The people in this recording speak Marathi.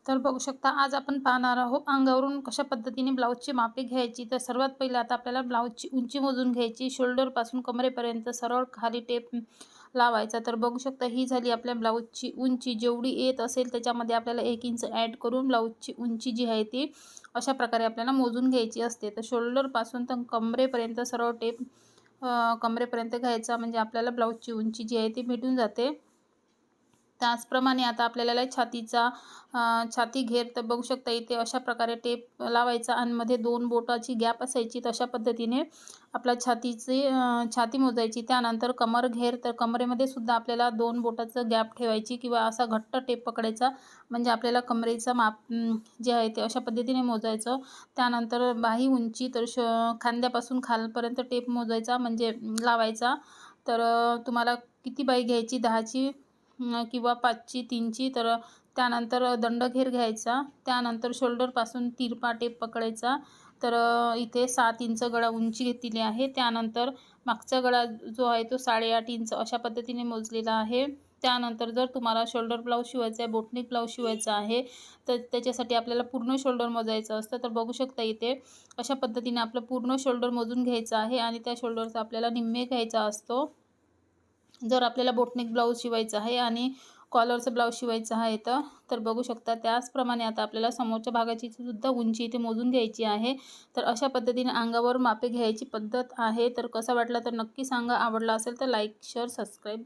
तर बघू शकता आज आपण पाहणार आहोत अंगावरून कशा पद्धतीने ब्लाऊजची मापे घ्यायची। तर सर्वात पहिले आता आपल्याला ब्लाऊजची उंची मोजून घ्यायची। शोल्डरपासून कमरेपर्यंत सरळ खाली टेप लावायचा। तर बघू शकता ही झाली आपल्या ब्लाऊजची उंची। जेवढी येत असेल त्याच्यामध्ये आपल्याला 1 इंच ॲड करून ब्लाऊजची उंची जी आहे ती अशा प्रकारे आपल्याला मोजून घ्यायची असते। तर शोल्डरपासून तर कमरेपर्यंत सरळ टेप कमरेपर्यंत घ्यायचा, म्हणजे आपल्याला ब्लाऊजची उंची जी आहे ती भेटून जाते। त्याचप्रमाणे आता आपल्याला छाती घेर तर बघू शकता इथे अशा प्रकारे टेप लावायचा आणि मध्ये 2 बोटाची गॅप असायची। तशा पद्धतीने आपल्या छाती मोजायची। त्यानंतर कमर घेर, तर कमरेमध्ये सुद्धा आपल्याला 2 बोटाचं गॅप ठेवायची किंवा असा घट्ट टेप पकडायचा, म्हणजे आपल्याला कमरेचा माप जे आहे ते अशा पद्धतीने मोजायचं। त्यानंतर बाही उंची, तर खांद्यापासून खालपर्यंत टेप मोजायचा म्हणजे लावायचा। तर तुम्हाला किती बाही घ्यायची, 10ची किंवा 5ची, 3ची, तर त्यानंतर दंडघेर घ्यायचा। त्यानंतर शोल्डरपासून तिरपा टेप पकडायचा। तर इथे 7 इंच गळा उंची घेतलेली आहे। त्यानंतर मागचा गळा जो आहे तो 8.5 इंच अशा पद्धतीने मोजलेला आहे। त्यानंतर जर तुम्हाला शोल्डर ब्लाऊज शिवायचा आहे, बोटनेक ब्लाऊज शिवायचा आहे, तर त्याच्यासाठी आपल्याला पूर्ण शोल्डर मोजायचं असतं। तर बघू शकता इथे अशा पद्धतीने आपलं पूर्ण शोल्डर मोजून घ्यायचं आहे आणि त्या शोल्डरचा आपल्याला निम्मे घ्यायचा असतो। जर आपल्याला बोटनेक ब्लाऊज शिवायचा आहे आणि कॉलरचं ब्लाऊज शिवायचं आहे तर बघू शकता त्याचप्रमाणे आता आपल्याला समोरच्या भागाची सुद्धा उंची इथे मोजून घ्यायची आहे। तर अशा पद्धतीने अंगावर मापे घ्यायची पद्धत आहे। तर कसा वाटला तर नक्की सांगा। आवडला असेल तर लाईक, शेअर, सबस्क्राईब